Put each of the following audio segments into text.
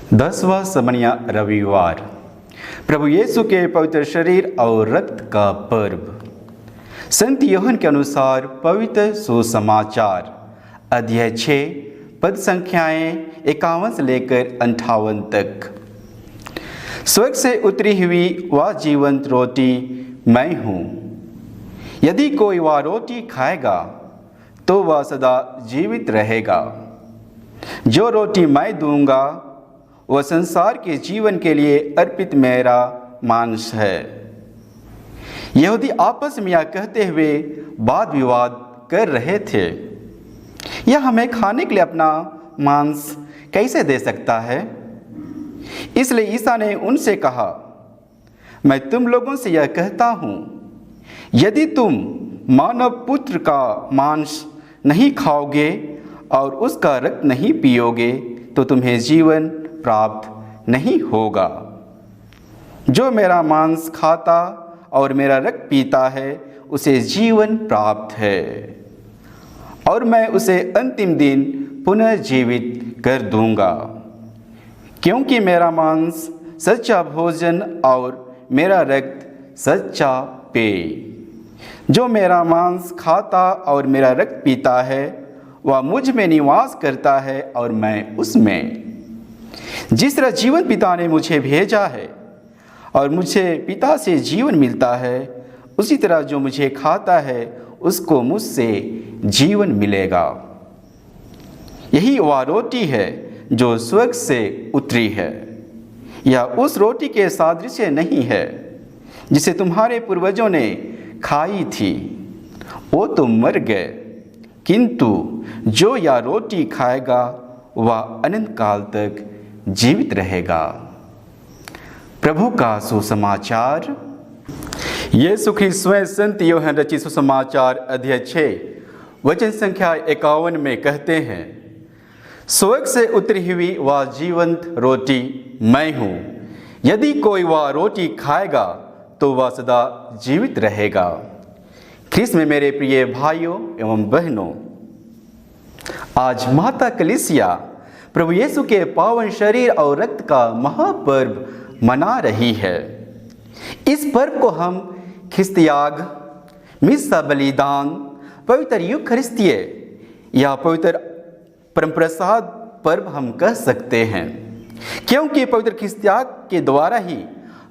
10वां समनिया रविवार प्रभु यीशु के पवित्र शरीर और रक्त का पर्व। संत यूहन्ना के अनुसार पवित्र सुसमाचार अध्याय 6 पद संख्याएं 51 से लेकर 58 तक। स्वर्ग से उतरी हुई वह जीवंत रोटी मैं हूँ। यदि कोई वह रोटी खाएगा तो वह सदा जीवित रहेगा। जो रोटी मैं दूंगा वह संसार के जीवन के लिए अर्पित मेरा मांस है। यहूदी आपस में यह कहते हुए वाद विवाद कर रहे थे, यह हमें खाने के लिए अपना मांस कैसे दे सकता है। इसलिए ईसा ने उनसे कहा, मैं तुम लोगों से यह कहता हूँ, यदि तुम मानव पुत्र का मांस नहीं खाओगे और उसका रक्त नहीं पियोगे तो तुम्हें जीवन प्राप्त नहीं होगा। जो मेरा मांस खाता और मेरा रक्त पीता है उसे जीवन प्राप्त है और मैं उसे अंतिम दिन पुनर्जीवित कर दूंगा। क्योंकि मेरा मांस सच्चा भोजन और मेरा रक्त सच्चा पेय। जो मेरा मांस खाता और मेरा रक्त पीता है वह मुझ में निवास करता है और मैं उसमें। जिस तरह जीवन पिता ने मुझे भेजा है और मुझे पिता से जीवन मिलता है, उसी तरह जो मुझे खाता है उसको मुझसे जीवन मिलेगा। यही वह रोटी है जो स्वर्ग से उतरी है। यह उस रोटी के सादृश्य नहीं है जिसे तुम्हारे पूर्वजों ने खाई थी, वो तो मर गए, किंतु जो यह रोटी खाएगा वह अनंत काल तक जीवित रहेगा। प्रभु का सुसमाचार। यीशु ख्रीस्त स्वयं संत यूहन्ना रचित सुसमाचार अध्याय 6 वचन संख्या 51 में कहते हैं, स्वर्ग से उतरी हुई वह जीवंत रोटी मैं हूँ। यदि कोई वह रोटी खाएगा तो वह सदा जीवित रहेगा। ख्रीस्त में मेरे प्रिय भाइयों एवं बहनों, आज माता कलीसिया प्रभु यीशु के पावन शरीर और रक्त का महापर्व मना रही है। इस पर्व को हम ख्रिस्त याग, मिस्सा बलिदान, पवित्र यूखरिस्तीय या पवित्र परमप्रसाद पर्व हम कह सकते हैं, क्योंकि पवित्र ख्रिस्त याग के द्वारा ही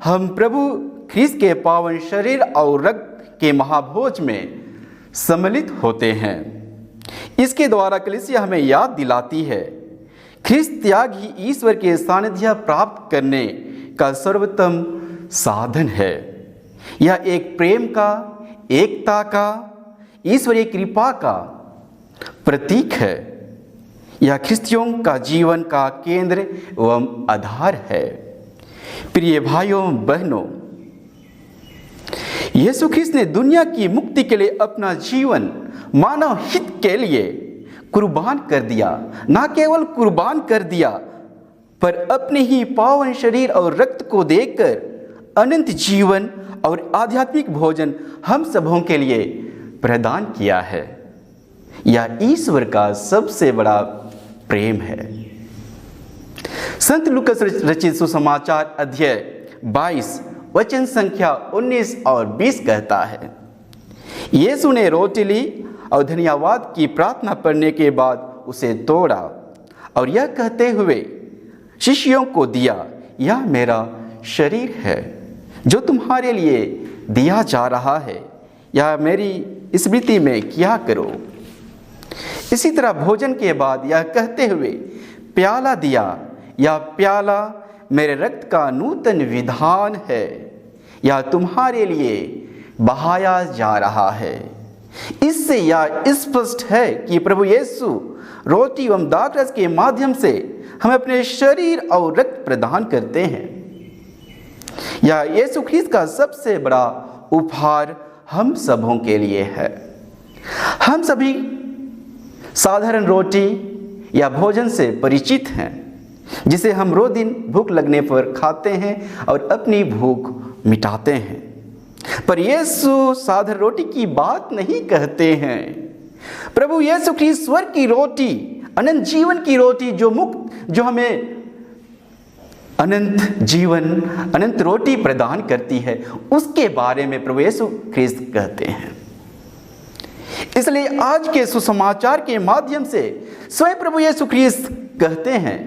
हम प्रभु ख्रिस्त के पावन शरीर और रक्त के महाभोज में सम्मिलित होते हैं। इसके द्वारा कलीसिया हमें याद दिलाती है, ख्रिस्त त्याग ही ईश्वर के सानिध्य प्राप्त करने का सर्वोत्तम साधन है। यह एक प्रेम का, एकता का, ईश्वरीय कृपा का प्रतीक है। यह ख्रिस्तियों का जीवन का केंद्र एवं आधार है। प्रिय भाइयों बहनों, यीशु ख्रिस्त ने दुनिया की मुक्ति के लिए अपना जीवन मानव हित के लिए कुर्बान कर दिया। ना केवल कुर्बान कर दिया पर अपने ही पावन शरीर और रक्त को देकर अनंत जीवन और आध्यात्मिक भोजन हम सबों के लिए प्रदान किया है। यह ईश्वर का सबसे बड़ा प्रेम है। संत लूका रचित सुसमाचार अध्याय 22 वचन संख्या 19 और 20 कहता है, यीशु ने रोटी ली और धन्यवाद की प्रार्थना करने के बाद उसे तोड़ा और यह कहते हुए शिष्यों को दिया, यह मेरा शरीर है जो तुम्हारे लिए दिया जा रहा है। यह मेरी स्मृति में किया करो। इसी तरह भोजन के बाद यह कहते हुए प्याला दिया, यह प्याला मेरे रक्त का नूतन विधान है, यह तुम्हारे लिए बहाया जा रहा है। इससे यह स्पष्ट है कि प्रभु यीशु रोटी एवं दाखरस के माध्यम से हमें अपने शरीर और रक्त प्रदान करते हैं। यह यीशु ख्रीस्त का सबसे बड़ा उपहार हम सबों के लिए है। हम सभी साधारण रोटी या भोजन से परिचित हैं, जिसे हम रोज दिन भूख लगने पर खाते हैं और अपनी भूख मिटाते हैं। पर यीशु साधारण रोटी की बात नहीं कहते हैं। प्रभु यीशु ख्रीस्त स्वर्ग की रोटी, अनंत जीवन की रोटी जो हमें अनंत जीवन, अनंत रोटी प्रदान करती है, उसके बारे में प्रभु यीशु ख्रिस्त कहते हैं। इसलिए आज के सुसमाचार के माध्यम से स्वयं प्रभु यीशु ख्रिस्त कहते हैं,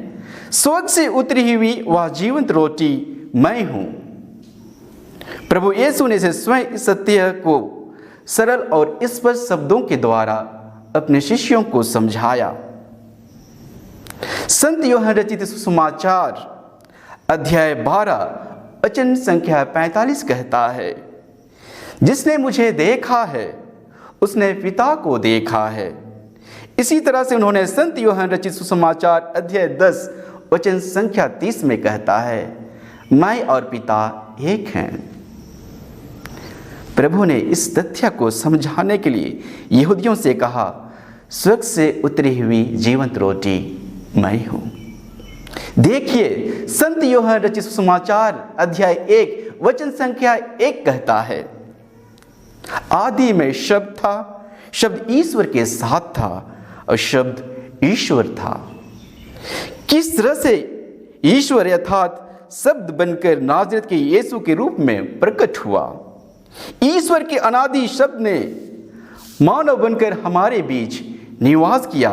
स्वर्ग से उतरी हुई वह जीवंत रोटी मैं हूं। प्रभु यीशु ने स्वयं इस सत्य को सरल और स्पष्ट शब्दों के द्वारा अपने शिष्यों को समझाया। संत यूहन्ना रचित सुसमाचार अध्याय 12 वचन संख्या 45 कहता है, जिसने मुझे देखा है उसने पिता को देखा है। इसी तरह से उन्होंने संत यूहन्ना रचित सुसमाचार अध्याय 10 वचन संख्या 30 में कहता है, मैं और पिता एक हैं। प्रभु ने इस तथ्य को समझाने के लिए यहूदियों से कहा, स्वर्ग से उतरी हुई जीवंत रोटी मैं हूं। देखिए, संत यूहन्ना रचित सुसमाचार अध्याय 1 वचन संख्या 1 कहता है, आदि में शब्द था, शब्द ईश्वर के साथ था और शब्द ईश्वर था। किस तरह से ईश्वर अर्थात शब्द बनकर नाज़रेत के यीशु के रूप में प्रकट हुआ। ईश्वर के अनादि शब्द ने मानव बनकर हमारे बीच निवास किया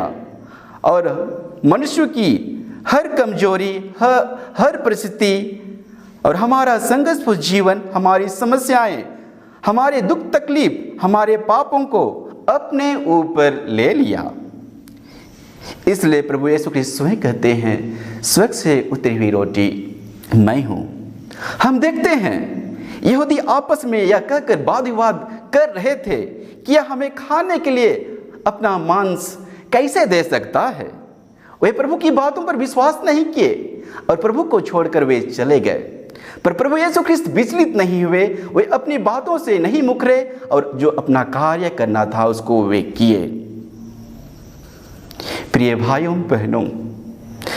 और मनुष्य की हर कमजोरी, हर परिस्थिति और हमारा संघर्षपूर्ण जीवन, हमारी समस्याएं, हमारे दुख तकलीफ, हमारे पापों को अपने ऊपर ले लिया। इसलिए प्रभु यीशु ख्रिस्त स्वयं कहते हैं, स्वर्ग से उतरी हुई रोटी मैं हूं। हम देखते हैं यहूदी आपस में यह कहकर वाद विवाद कर रहे थे कि यह हमें खाने के लिए अपना मांस कैसे दे सकता है। वे प्रभु की बातों पर विश्वास नहीं किए और प्रभु को छोड़कर वे चले गए। पर प्रभु यीशु ख्रिस्त विचलित नहीं हुए, वे अपनी बातों से नहीं मुकरे और जो अपना कार्य करना था उसको वे किए। प्रिय भाइयों बहनों,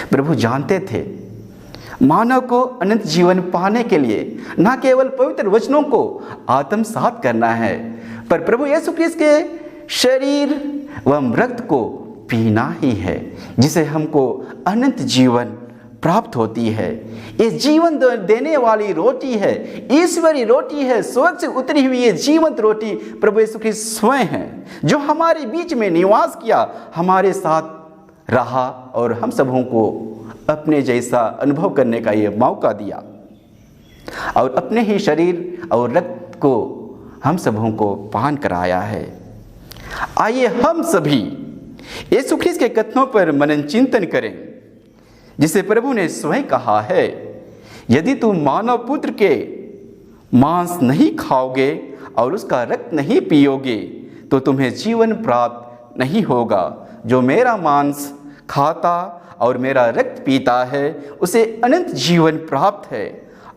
प्रभु जानते थे मानव को अनंत जीवन पाने के लिए न केवल पवित्र वचनों को आत्मसात करना है, पर प्रभु यीशु ख्रिस्त के शरीर व रक्त को पीना ही है, जिसे हमको अनंत जीवन प्राप्त होती है। ये जीवन देने वाली रोटी है, ईश्वरी रोटी है, स्वर्ग से उतरी हुई ये जीवंत रोटी प्रभु यीशु ख्रिस्त स्वयं है, जो हमारे बीच में निवास किया, हमारे साथ रहा और हम सबों को अपने जैसा अनुभव करने का ये मौका दिया और अपने ही शरीर और रक्त को हम सबों को पान कराया है। आइए हम सभी यीशु ख्रिस्त के कथनों पर मनन चिंतन करें, जिसे प्रभु ने स्वयं कहा है, यदि तुम मानव पुत्र के मांस नहीं खाओगे और उसका रक्त नहीं पियोगे तो तुम्हें जीवन प्राप्त नहीं होगा। जो मेरा मांस खाता और मेरा रक्त पीता है उसे अनंत जीवन प्राप्त है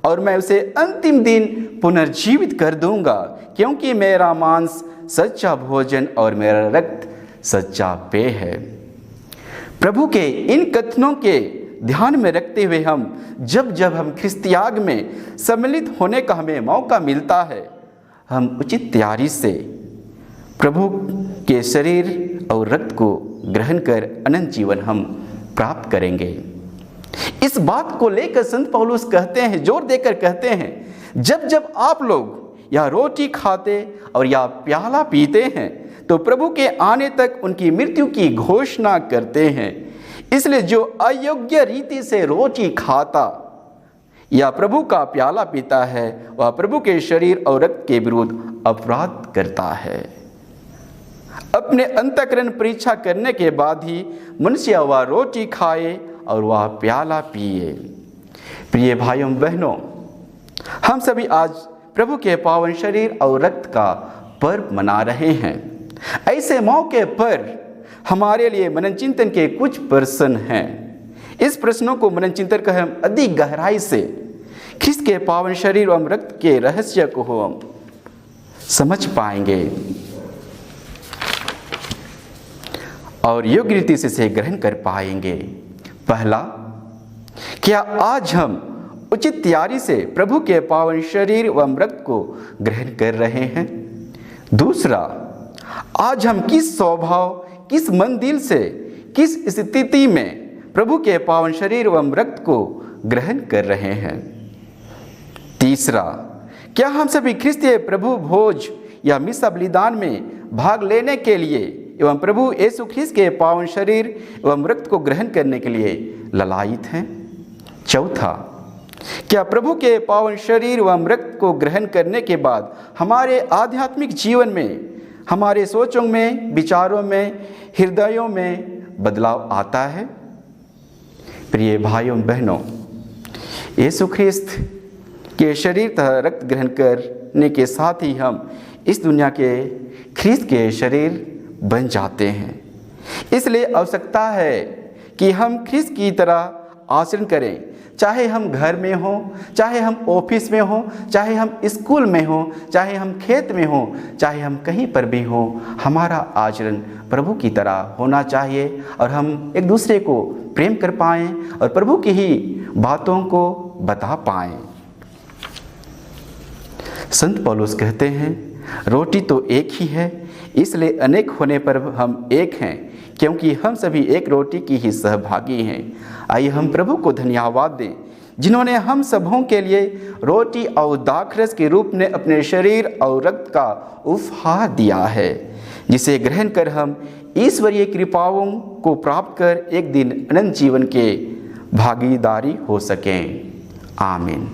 और मैं उसे अंतिम दिन पुनर्जीवित कर दूंगा, क्योंकि मेरा मांस सच्चा भोजन और मेरा रक्त सच्चा पेय है। प्रभु के इन कथनों के ध्यान में रखते हुए जब हम ख्रिस्त याग में सम्मिलित होने का हमें मौका मिलता है, हम उचित तैयारी से प्रभु के शरीर और रक्त को ग्रहण कर अनंत जीवन हम प्राप्त करेंगे। इस बात को लेकर संत पौलुस कहते हैं, जोर देकर कहते हैं, जब आप लोग यह रोटी खाते और यह प्याला पीते हैं तो प्रभु के आने तक उनकी मृत्यु की घोषणा करते हैं। इसलिए जो अयोग्य रीति से रोटी खाता या प्रभु का प्याला पीता है वह प्रभु के शरीर और रक्त के विरुद्ध अपराध करता है। अपने अंतःकरण परीक्षा करने के बाद ही मनुष्य वह रोटी खाए और वह प्याला पिए। प्रिय भाइयों बहनों, हम सभी आज प्रभु के पावन शरीर और रक्त का पर्व मना रहे हैं। ऐसे मौके पर हमारे लिए मनन चिंतन के कुछ प्रश्न हैं। इस प्रश्नों को मनन चिंतन कर हम अधिक गहराई से ख्रिस्त के पावन शरीर एवं रक्त के रहस्य को हम समझ पाएंगे और योग्य रीति से इसे ग्रहण कर पाएंगे। पहला, क्या आज हम उचित तैयारी से प्रभु के पावन शरीर एवं रक्त को ग्रहण कर रहे हैं? दूसरा, आज हम किस स्वभाव, किस मन दिल से, किस स्थिति में प्रभु के पावन शरीर एवं रक्त को ग्रहण कर रहे हैं। तीसरा, क्या हम सभी ख्रिस्तीय प्रभु भोज या मिसा बलिदान में भाग लेने के लिए एवं प्रभु यीशु ख्रिस्त के पावन शरीर एवं रक्त को ग्रहण करने के लिए ललायित हैं? चौथा, क्या प्रभु के पावन शरीर एवं रक्त को ग्रहण करने के बाद हमारे आध्यात्मिक जीवन में, हमारे सोचों में, विचारों में, हृदयों में बदलाव आता है? प्रिय भाइयों बहनों, यीशु ख्रिस्त के शरीर तथा रक्त ग्रहण करने के साथ ही हम इस दुनिया के ख्रिस्त के शरीर बन जाते हैं। इसलिए आवश्यकता है कि हम ख्रिस्त की तरह आचरण करें, चाहे हम घर में हों, चाहे हम ऑफिस में हों, चाहे हम स्कूल में हों, चाहे हम खेत में हों, चाहे हम कहीं पर भी हों। हमारा आचरण प्रभु की तरह होना चाहिए और हम एक दूसरे को प्रेम कर पाएँ और प्रभु की ही बातों को बता पाएँ। संत पौलुस कहते हैं, रोटी तो एक ही है, इसलिए अनेक होने पर हम एक हैं, क्योंकि हम सभी एक रोटी की ही सहभागी हैं। आइए हम प्रभु को धन्यवाद दें, जिन्होंने हम सबों के लिए रोटी और दाखरस के रूप में अपने शरीर और रक्त का उपहार दिया है, जिसे ग्रहण कर हम ईश्वरीय कृपाओं को प्राप्त कर एक दिन अनंत जीवन के भागीदारी हो सकें। आमीन।